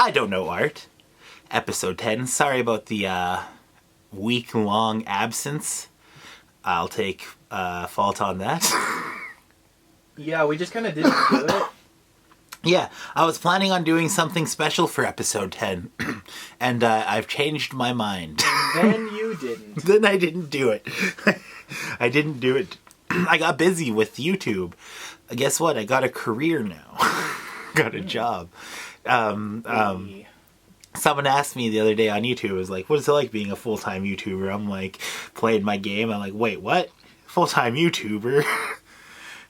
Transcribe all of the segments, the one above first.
I Don't Know Art, episode 10. Sorry about the week-long absence. I'll take fault on that. Yeah, we just kind of didn't do it. Yeah, I was planning on doing something special for episode 10, and I've changed my mind. And then you didn't. Then I didn't do it. I didn't do it. I got busy with YouTube. Guess what? I got a career now. Got a job. Someone asked me the other day on YouTube, it was like, what is it like being a full-time YouTuber? I'm like, playing my game. I'm like, wait, what? Full-time YouTuber?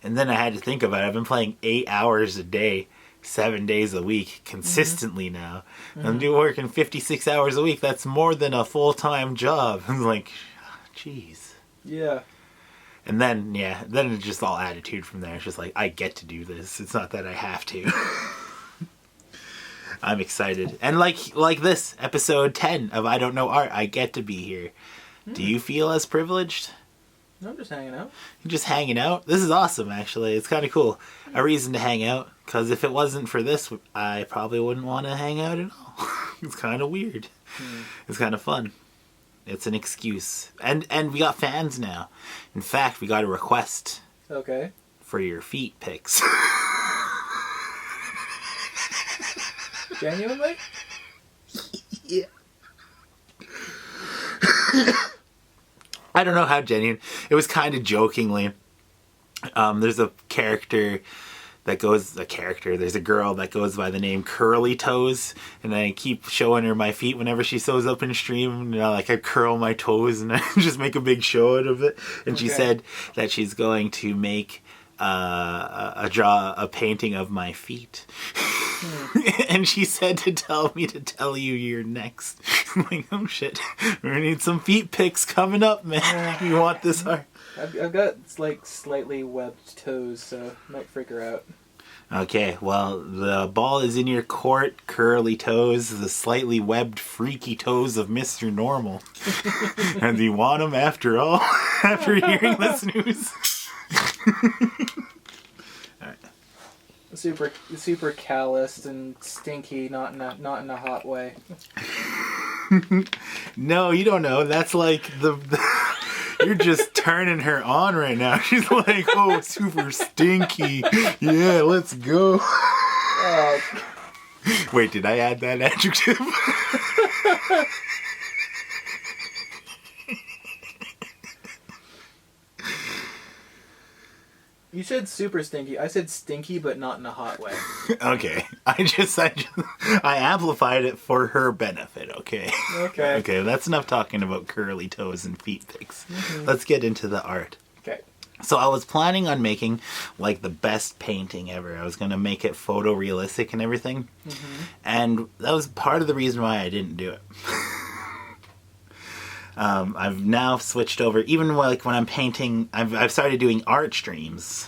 And then I had to think about it. I've been playing 8 hours a day, 7 days a week, consistently now. I'm working 56 hours a week. That's more than a full-time job. I'm like, jeez. Yeah. And then, then it's just all attitude from there. It's just like, I get to do this. It's not that I have to. I'm excited. And like this, episode 10 of I Don't Know Art, I get to be here. Do you feel as privileged? No, I'm just hanging out. You're just hanging out? This is awesome, actually. It's kind of cool. A reason to hang out. Because if it wasn't for this, I probably wouldn't want to hang out at all. It's kind of weird. It's kind of fun. It's an excuse. And we got fans now. In fact, we got a request. Okay. For your feet pics. Genuinely? Yeah. I don't know how genuine. It was kind of jokingly. There's a character that goes... There's a girl that goes by the name Curly Toes. And I keep showing her my feet whenever she shows up in stream. You know, like I curl my toes and I just make a big show out of it. And she said that she's going to make a painting of my feet. And she said to tell me to tell you you're next. I'm like, oh shit. We're gonna need some feet pics coming up, man. You want this art? I've got like slightly webbed toes, so might freak her out. Okay, well, the ball is in your court, Curly Toes, the slightly webbed freaky toes of Mr. Normal. And do you want them after all? After hearing this news? Alright. Super calloused and stinky, not in a hot way. No, you don't know. That's like the you're just turning her on right now. She's like, oh, super stinky. Yeah, let's go. Wait, did I add that adjective? You said super stinky. I said stinky, but not in a hot way. Okay. I amplified it for her benefit, okay? Okay. Okay, that's enough talking about curly toes and feet pics. Let's get into the art. Okay. So I was planning on making, like, the best painting ever. I was going to make it photorealistic and everything. And that was part of the reason why I didn't do it. I've now switched over, even like when I'm painting, I've started doing art streams,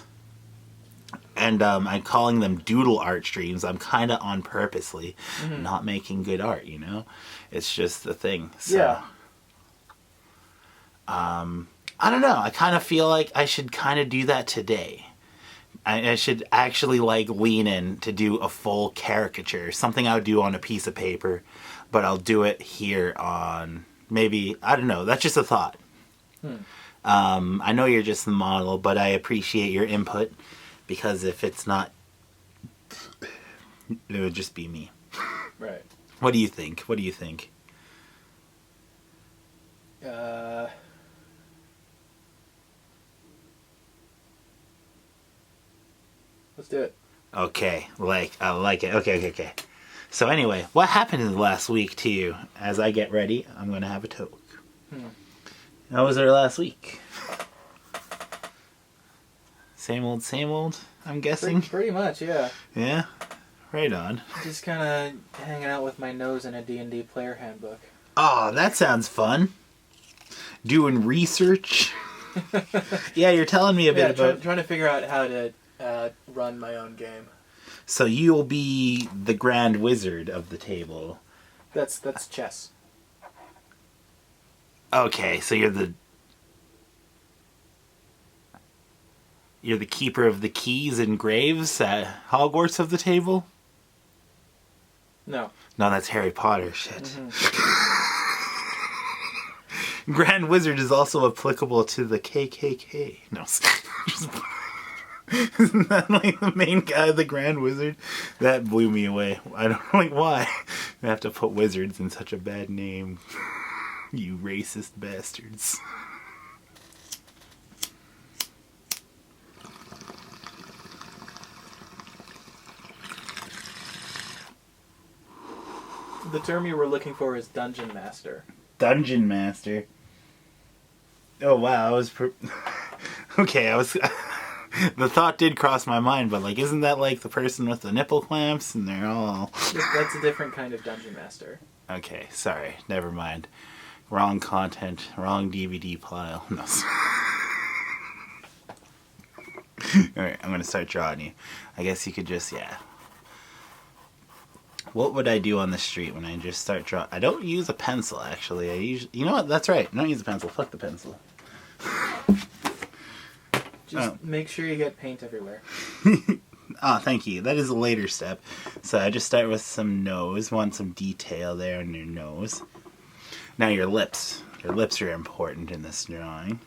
and I'm calling them doodle art streams. I'm kind of on purposely not making good art, you know? It's just the thing. So, yeah. I don't know. I kind of feel like I should kind of do that today. I should actually like lean in to do a full caricature, something I would do on a piece of paper, but I'll do it here on... Maybe, I don't know, that's just a thought. I know you're just the model, but I appreciate your input, because if it's not, it would just be me. Right. What do you think? Let's do it. Okay, I like it. Okay. So anyway, what happened in the last week to you? As I get ready, I'm going to have a toke. How was our last week? Same old, I'm guessing? Pretty much, yeah. Yeah? Right on. Just kind of hanging out with my nose in a D&D player handbook. Oh, that sounds fun. Doing research? Yeah, you're telling me a bit about... trying to figure out how to run my own game. So you'll be the Grand Wizard of the table. That's chess. Okay, so you're the keeper of the keys and graves at Hogwarts of the table? No. No, that's Harry Potter. Shit. Mm-hmm. Grand Wizard is also applicable to the KKK. No. Isn't that like the main guy, the Grand Wizard? That blew me away. I don't know why. They have to put wizards in such a bad name. You racist bastards. The term you were looking for is Dungeon Master. Dungeon Master. Oh wow, I was okay, I was the thought did cross my mind, but like isn't that like the person with the nipple clamps and they're all That's a different kind of Dungeon Master. Okay, sorry, never mind. Wrong content, wrong DVD pile. No. Alright, I'm gonna start drawing you. I guess you could just, yeah. What would I do on the street when I just start drawing? I don't use a pencil, actually. I usually, you know what? That's right. I don't use a pencil. Fuck the pencil. Just make sure you get paint everywhere. Oh, thank you. That is a later step. So I just start with some nose. Want some detail there on your nose. Now your lips. Your lips are important in this drawing.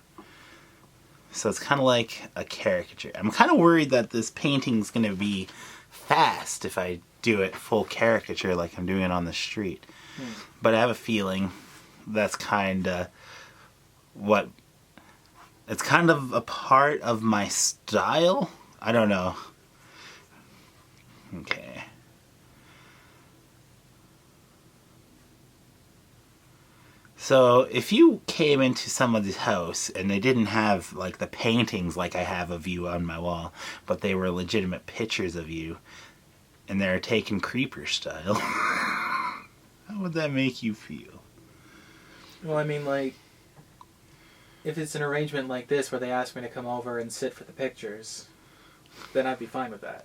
So it's kind of like a caricature. I'm kind of worried that this painting's going to be fast if I do it full caricature like I'm doing it on the street. But I have a feeling that's kind of what... It's kind of a part of my style. I don't know. Okay. So if you came into somebody's house and they didn't have like the paintings like I have of you on my wall, but they were legitimate pictures of you and they're taken creeper style, how would that make you feel? Well, I mean, like, if it's an arrangement like this where they ask me to come over and sit for the pictures, then I'd be fine with that.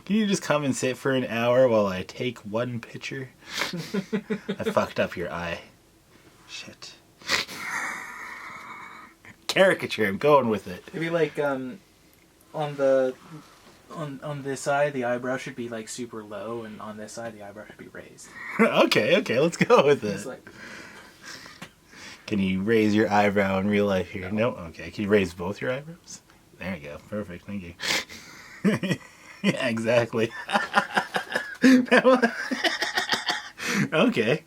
Can you just come and sit for an hour while I take one picture? I fucked up your eye. Shit. Caricature, I'm going with it. Maybe like on this side the eyebrow should be like super low, and on this side the eyebrow should be raised. Okay, let's go with it. It's like, can you raise your eyebrow in real life here? No? Okay. Can you raise both your eyebrows? There you go. Perfect. Thank you. Yeah, exactly. Okay.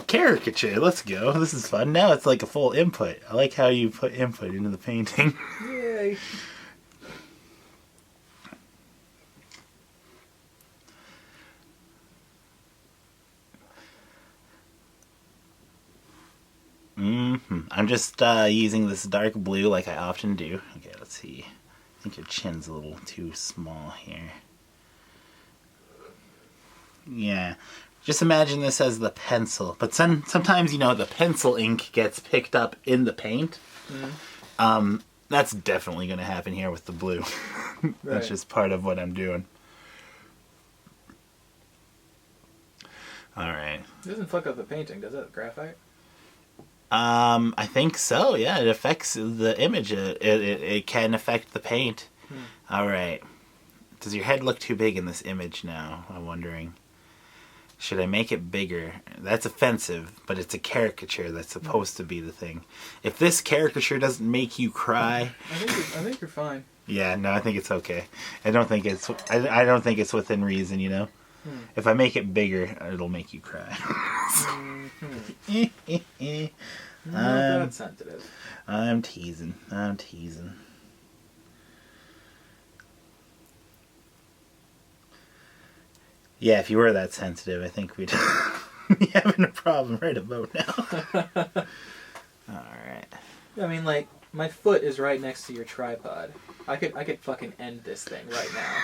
Caricature. Let's go. This is fun. Now it's like a full input. I like how you put input into the painting. yay. I'm just using this dark blue like I often do. Okay, let's see. I think your chin's a little too small here. Yeah. Just imagine this as the pencil. But sometimes, you know, the pencil ink gets picked up in the paint. That's definitely going to happen here with the blue. That's just part of what I'm doing. Alright. It doesn't fuck up the painting, does it? Graphite? I think so, yeah. It affects the image. It can affect the paint. Alright. Does your head look too big in this image now? I'm wondering. Should I make it bigger? That's offensive, but it's a caricature that's supposed to be the thing. If this caricature doesn't make you cry... I think you're fine. Yeah, no, I think it's okay. I don't think it's within reason, you know? If I make it bigger, it'll make you cry. Not that sensitive. I'm teasing. Yeah, if you were that sensitive, I think we'd be having a problem right about now. Alright. I mean, like, my foot is right next to your tripod. I could fucking end this thing right now.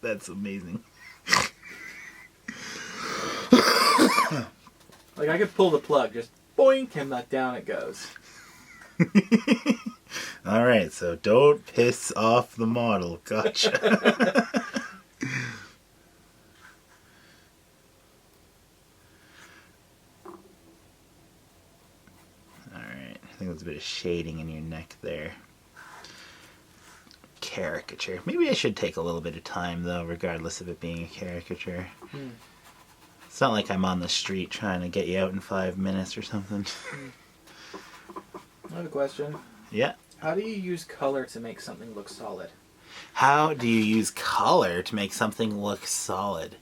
That's amazing. Like, I could pull the plug, just boink, and down it goes. Alright, so don't piss off the model. Gotcha. Alright, I think there's a bit of shading in your neck there. caricature. Maybe I should take a little bit of time, though, regardless of it being a caricature. It's not like I'm on the street trying to get you out in 5 minutes or something. I have a question. Yeah. How do you use color to make something look solid? How do you use color to make something look solid?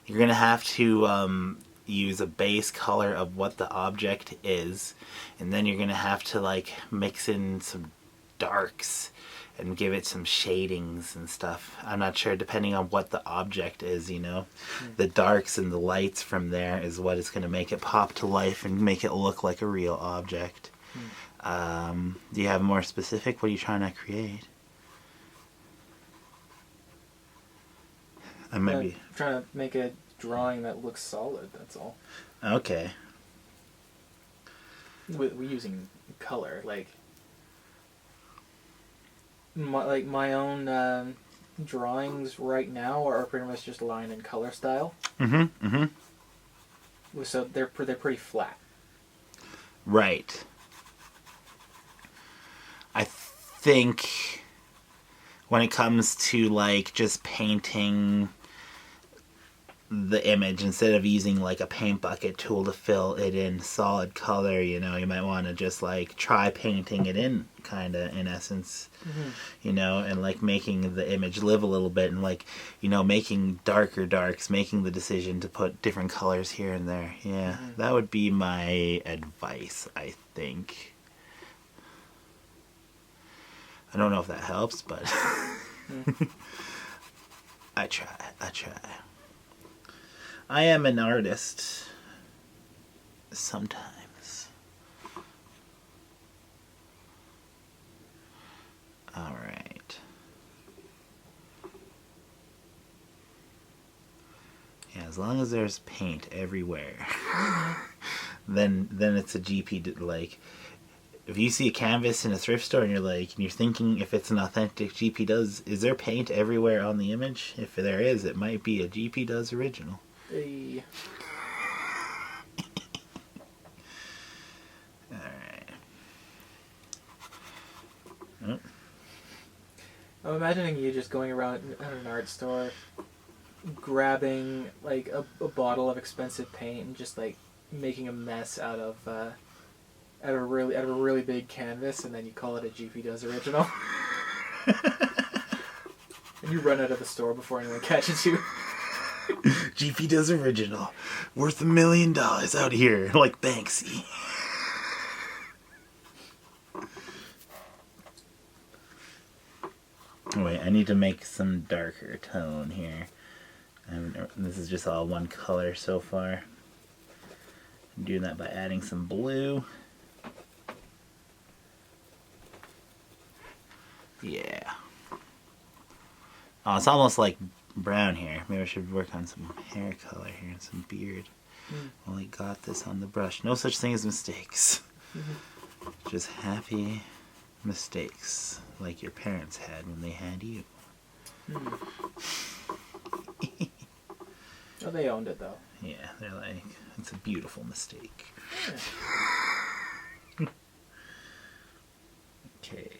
You're going to have to use a base color of what the object is, and then you're going to have to like mix in some darks and give it some shadings and stuff. I'm not sure, depending on what the object is, you know. The darks and the lights from there is what is going to make it pop to life and make it look like a real object. Do you have more specific? What are you trying to create? I might be trying to make a drawing that looks solid, that's all. okay. We're using color, like my own drawings right now are pretty much just line and color style. So they're pretty flat. Right. I think when it comes to like just painting the image, instead of using like a paint bucket tool to fill it in solid color, you know, you might want to just like try painting it in, kind of, in essence, you know, and like making the image live a little bit, and like, you know, making darker darks, making the decision to put different colors here and there. Yeah, that would be my advice, I think. I don't know if that helps, but I try. I am an artist sometimes. All right. Yeah, as long as there's paint everywhere, then it's a GP, like, if you see a canvas in a thrift store and you're thinking if it's an authentic GP Does, is there paint everywhere on the image? If there is, it might be a GP Does original. Hey. Alright. Oh. I'm imagining you just going around at an art store, grabbing like a bottle of expensive paint and just like making a mess out of out of a really big canvas, and then you call it a GP Does original. And you run out of the store before anyone catches you. GP Does original, worth $1 million out here, like Banksy. Oh, wait, I need to make some darker tone here. This is just all one color so far. I'm doing that by adding some blue. Yeah. Oh, it's almost like brown hair. Maybe I should work on some hair color here and some beard. Only got this on the brush. No such thing as mistakes. Just happy mistakes, like your parents had when they had you. Oh, they owned it though. Yeah, they're like, it's a beautiful mistake. Yeah. Okay.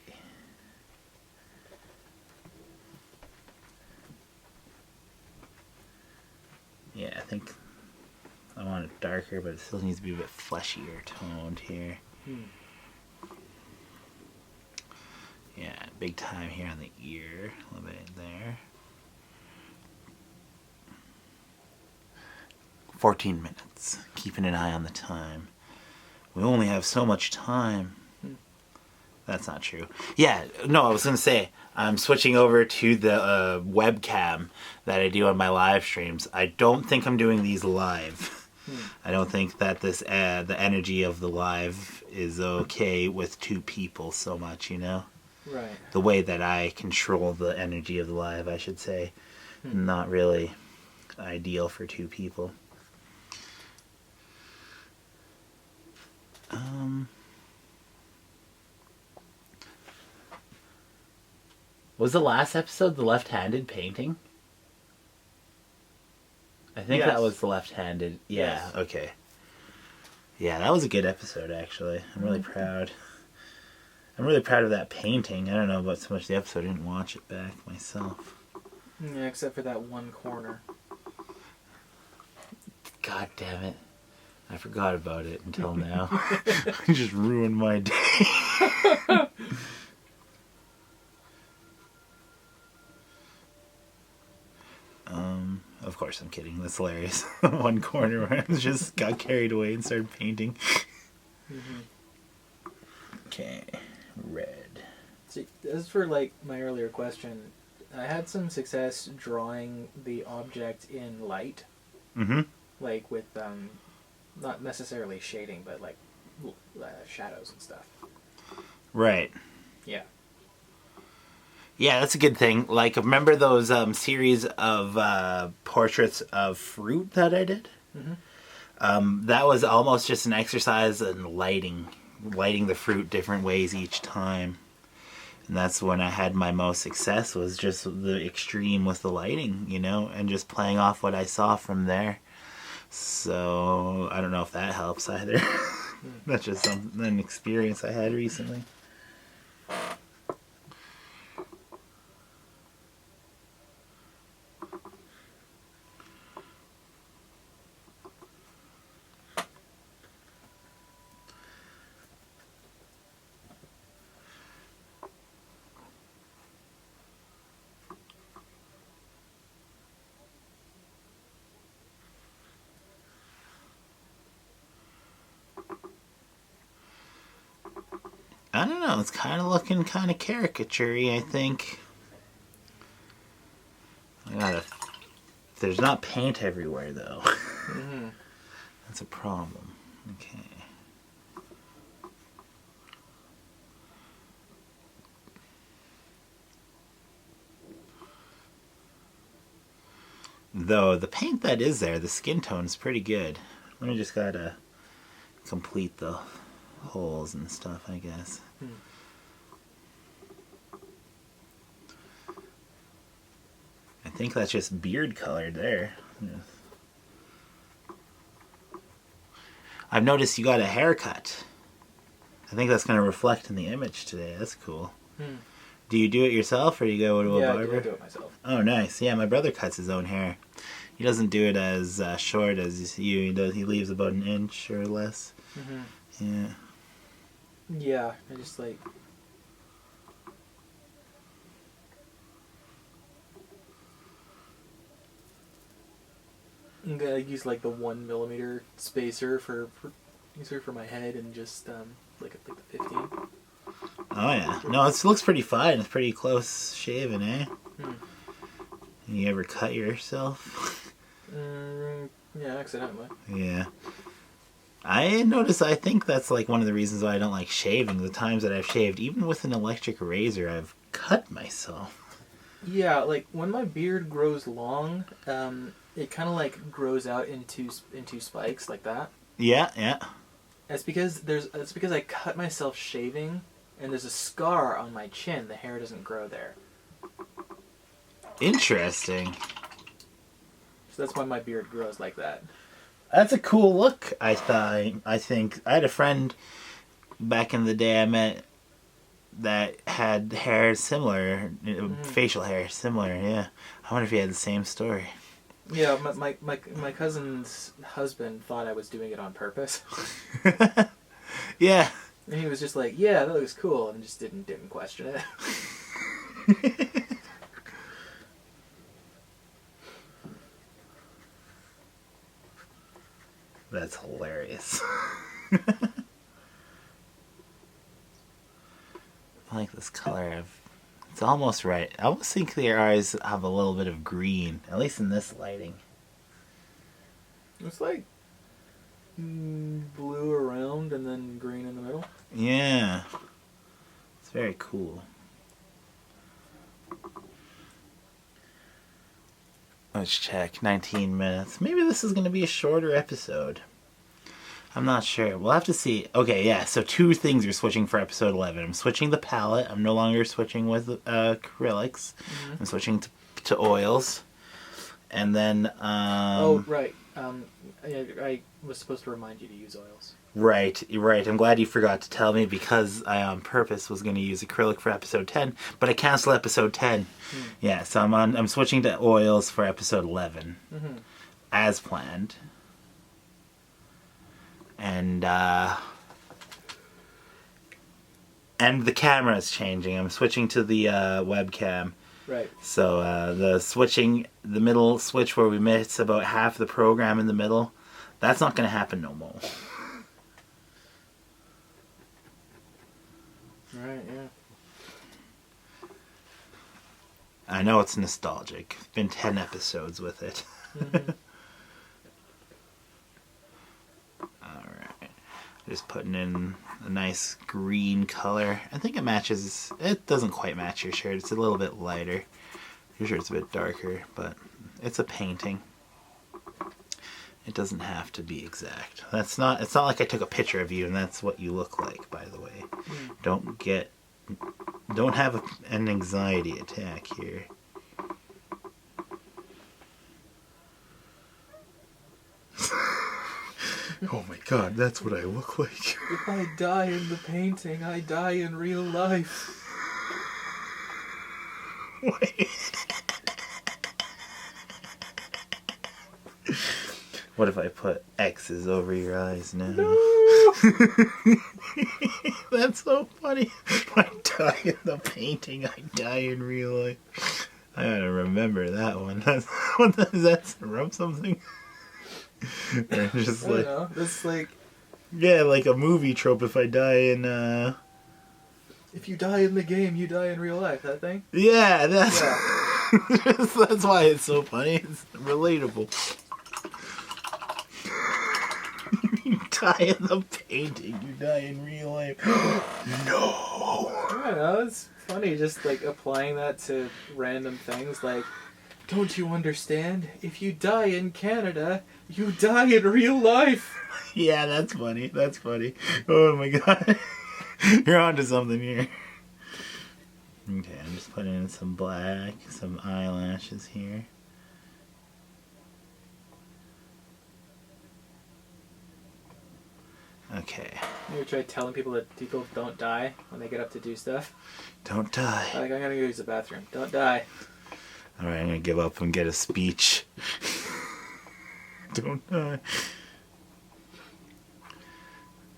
Yeah, I think I want it darker, but it still needs to be a bit fleshier toned here. Yeah, big time here on the ear, a little bit there. 14 minutes, keeping an eye on the time. We only have so much time. That's not true. Yeah, no, I was going to say, I'm switching over to the webcam that I do on my live streams. I don't think I'm doing these live. I don't think that this the energy of the live is okay with two people so much, you know? Right. The way that I control the energy of the live, I should say. Not really ideal for two people. Was the last episode the left-handed painting? I think that was the left-handed. Yeah, Yes. Okay. Yeah, that was a good episode, actually. I'm really proud. I'm really proud of that painting. I don't know about so much the episode. I didn't watch it back myself. Yeah, except for that one corner. God damn it. I forgot about it until now. I just ruined my day. Of course I'm kidding. That's hilarious. One corner where I just got carried away and started painting. Okay. Red. See, as for like my earlier question, I had some success drawing the object in light. Mm-hmm. Like with not necessarily shading, but like shadows and stuff. Right. Yeah. Yeah, that's a good thing. Like, remember those series of portraits of fruit that I did? Mm-hmm. That was almost just an exercise in lighting the fruit different ways each time. And that's when I had my most success, was just the extreme with the lighting, you know, and just playing off what I saw from there. So, I don't know if that helps either. That's just an experience I had recently. I don't know, it's kind of looking kind of caricature-y, I think. There's not paint everywhere, though. Mm-hmm. That's a problem. Okay. Though the paint that is there, the skin tone is pretty good. We just gotta complete the holes and stuff, I guess. I think that's just beard colored there. Yeah. I've noticed you got a haircut. I think that's going to reflect in the image today. That's cool. Do you do it yourself, or do you go to a barber? Yeah, I do it myself. Oh, nice. Yeah, my brother cuts his own hair. He doesn't do it as short as you. He leaves about an inch or less. Mm-hmm. Yeah. Yeah, I just like... I use like the 1 millimeter spacer for my head, and just like the 15. Oh yeah. No, it looks pretty fine. It's pretty close shaven, eh? You ever cut yourself? Yeah, accidentally. Yeah. I notice. I think that's like one of the reasons why I don't like shaving. The times that I've shaved, even with an electric razor, I've cut myself. Yeah, like when my beard grows long, it kind of like grows out into spikes like that. Yeah, yeah. It's because I cut myself shaving, and there's a scar on my chin. The hair doesn't grow there. Interesting. So that's why my beard grows like that. That's a cool look. I think I had a friend back in the day I met that had hair similar, facial hair similar. Yeah, I wonder if he had the same story. Yeah, my cousin's husband thought I was doing it on purpose. Yeah. And he was just like, "Yeah, that looks cool," and just didn't question it. That's hilarious. I like this color. It's almost right. I almost think their eyes have a little bit of green, at least in this lighting. It's like blue around and then green in the middle. Yeah. It's very cool. Let's check. 19 minutes. Maybe this is going to be a shorter episode. I'm not sure. We'll have to see. Okay, yeah. So 2 things are switching for episode 11. I'm switching the palette. I'm no longer switching with acrylics. I'm switching to oils. And then... oh, right. I was supposed to remind you to use oils. Right, right. I'm glad you forgot to tell me because I on purpose was going to use acrylic for episode 10, but I canceled episode 10. Yeah, so I'm switching to oils for episode 11 as planned. And the camera is changing. I'm switching to the webcam. Right. So the middle switch where we miss about half the program in the middle, that's not going to happen no more. Right, yeah. I know it's nostalgic. It's been 10 episodes with it. Alright. Just putting in a nice green color. I think it matches. It doesn't quite match your shirt. It's a little bit lighter. Your shirt's a bit darker, but it's a painting. It doesn't have to be exact. It's not like I took a picture of you and that's what you look like, by the way. Don't have an anxiety attack here. Oh my god, that's what I look like. If I die in the painting, I die in real life. Wait. What if I put X's over your eyes now? No! That's so funny. If I die in the painting, I die in real life. I gotta remember that one. Is that from something? Or just I don't know. That's like... Yeah, like a movie trope. If I die in... If you die in the game, you die in real life. That thing? Yeah, that's... Yeah. That's why it's so funny. It's relatable. You die in the painting, you die in real life. No! I don't know. It's funny just like applying that to random things like... Don't you understand? If you die in Canada, you die in real life. Yeah, that's funny. That's funny. Oh my god. You're onto something here. Okay, I'm just putting in some black, some eyelashes here. Okay. You ever try telling people that people don't die when they get up to do stuff? Don't die. Like, I'm gonna go use the bathroom. Don't die. Alright, I'm gonna give up and get a speech. Don't die.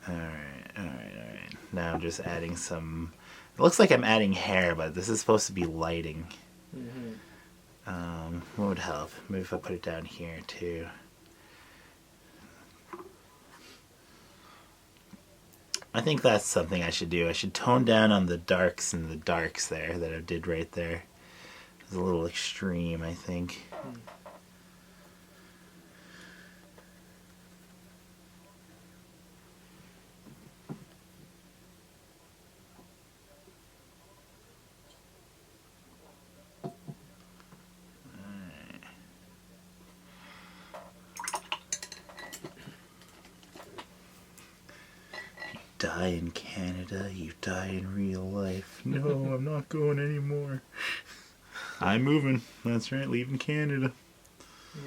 Alright. Now I'm just adding some... It looks like I'm adding hair, but this is supposed to be lighting. What would help? Maybe if I put it down here, too. I think that's something I should do. I should tone down on the darks and the darks there that I did right there. It's a little extreme, I think. Die in Canada, you die in real life. No, I'm not going anymore. I'm moving. That's right, leaving Canada.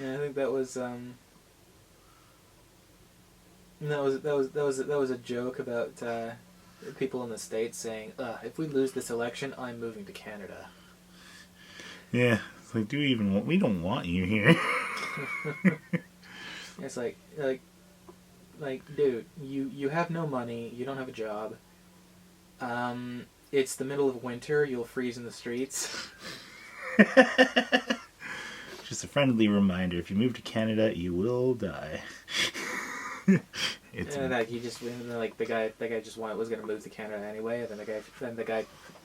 Yeah, I think that was that was a joke about people in the States saying, if we lose this election, I'm moving to Canada. Yeah, it's like, we don't want you here. It's like, dude, you have no money, you don't have a job. It's the middle of winter, you'll freeze in the streets. Just a friendly reminder, if you move to Canada, you will die. Like he just like the guy just was gonna move to Canada anyway, and then the guy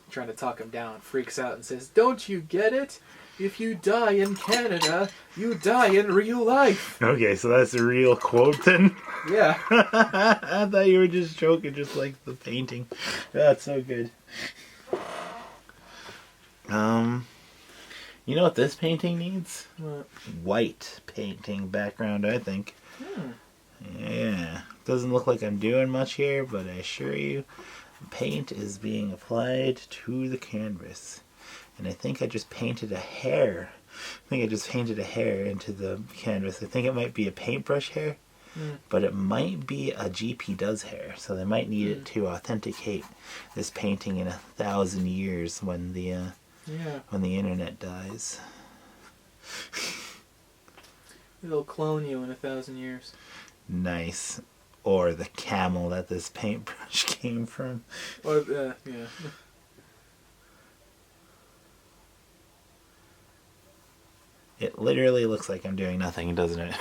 trying to talk him down freaks out and says, "Don't you get it? If you die in Canada, you die in real life." Okay, so that's a real quote then? Yeah. I thought you were just joking, just like the painting. That's so good. You know what this painting needs? What? White painting background, I think. Yeah. Doesn't look like I'm doing much here, but I assure you, paint is being applied to the canvas. And I think I just painted a hair. I think I just painted a hair into the canvas. I think it might be a paintbrush hair. But it might be a GP does hair, so they might need it to authenticate this painting in 1,000 years when the internet dies. It'll clone you in 1,000 years. Nice. Or the camel that this paintbrush came from. Or, yeah. It literally looks like I'm doing nothing, doesn't it?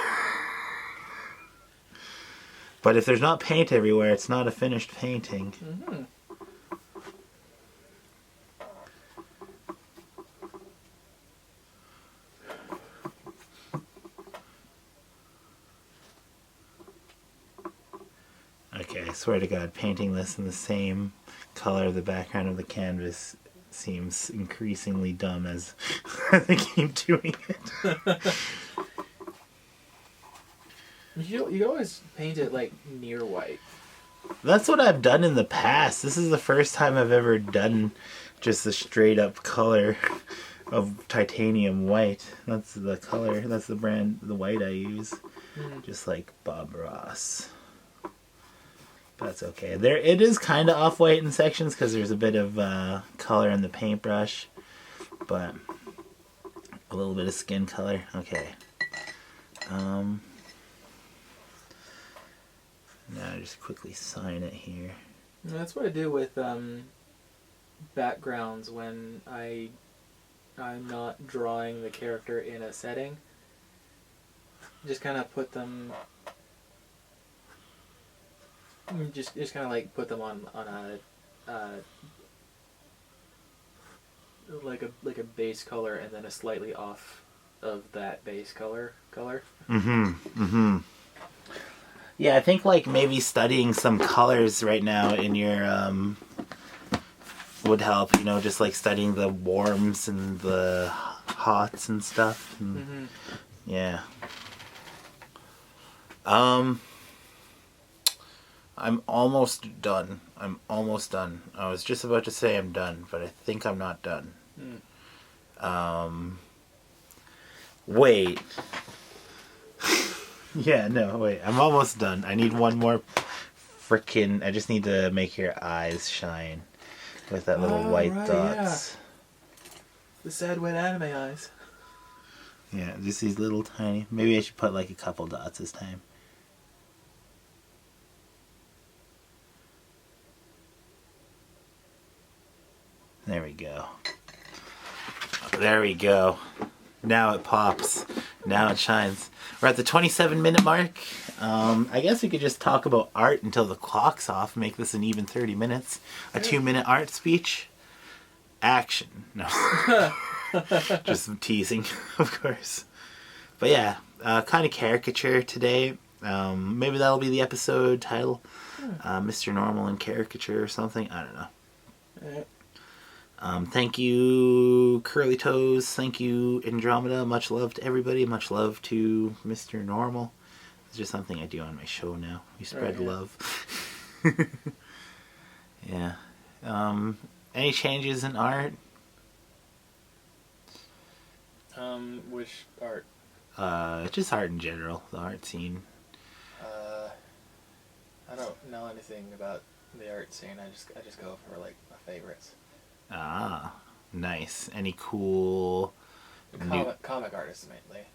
But if there's not paint everywhere, it's not a finished painting. Mm-hmm. Okay, I swear to God, painting this in the same color of the background of the canvas seems increasingly dumb as I keep doing it. You can always paint it like near white. That's what I've done in the past. This is the first time I've ever done just a straight up color of titanium white. That's the color, that's the brand, the white I use. Just like Bob Ross. That's okay. It is kind of off-white in sections because there's a bit of color in the paintbrush, but a little bit of skin color. Okay. Now just quickly sign it here. That's what I do with backgrounds when I'm not drawing the character in a setting. Just kind of put them. Just kind of like put them on a like a base color and then a slightly off of that base color. Yeah, I think like maybe studying some colors right now in your would help. You know, just like studying the warms and the hots and stuff. And, yeah. I'm almost done. I was just about to say I'm done, but I think I'm not done. Wait. Yeah, no, wait. I'm almost done. I need one more I just need to make your eyes shine with that little white dots. Yeah. The sad wet anime eyes. Yeah, just these little tiny. Maybe I should put like a couple dots this time. There we go. There we go. Now it pops. Now it shines. We're at the 27-minute mark. I guess we could just talk about art until the clock's off. Make this an even 30 minutes. A 2-minute art speech. Action. No. Just teasing, of course. But yeah, kind of caricature today. Maybe that'll be the episode title. Mr. Normal and Caricature or something. I don't know. All right. Thank you, Curly Toes. Thank you, Andromeda. Much love to everybody. Much love to Mr. Normal. It's just something I do on my show now. We spread love. Yeah. Any changes in art? Which art? Just art in general. The art scene. I don't know anything about the art scene. I just go for like my favorites. Ah, nice. Any cool comic artists mainly.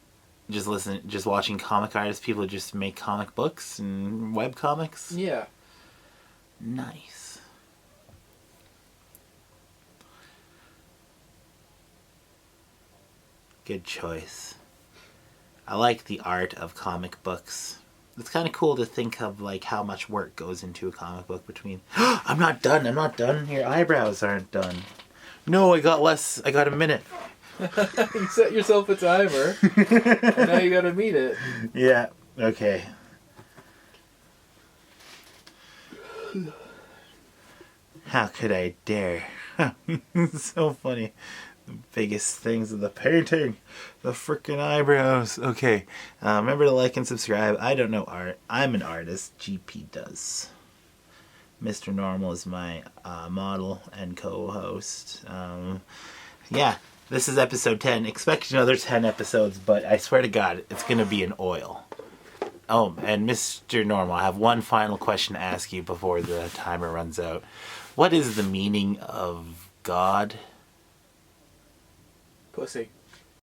Just watching comic artists, people who just make comic books and web comics? Yeah. Nice. Good choice. I like the art of comic books. It's kind of cool to think of like how much work goes into a comic book between I'm not done. Your eyebrows aren't done. No, I got a minute. You set yourself a timer. And now you gotta meet it. Yeah, okay. How could I dare? It's so funny. The biggest things of the painting. The frickin' eyebrows. Okay. Remember to like and subscribe. I don't know art. I'm an artist. GP does. Mr. Normal is my model and co-host. Yeah. This is episode 10. Expect another 10 episodes, but I swear to God, it's going to be in oil. Oh, and Mr. Normal, I have one final question to ask you before the timer runs out. What is the meaning of God? Pussy.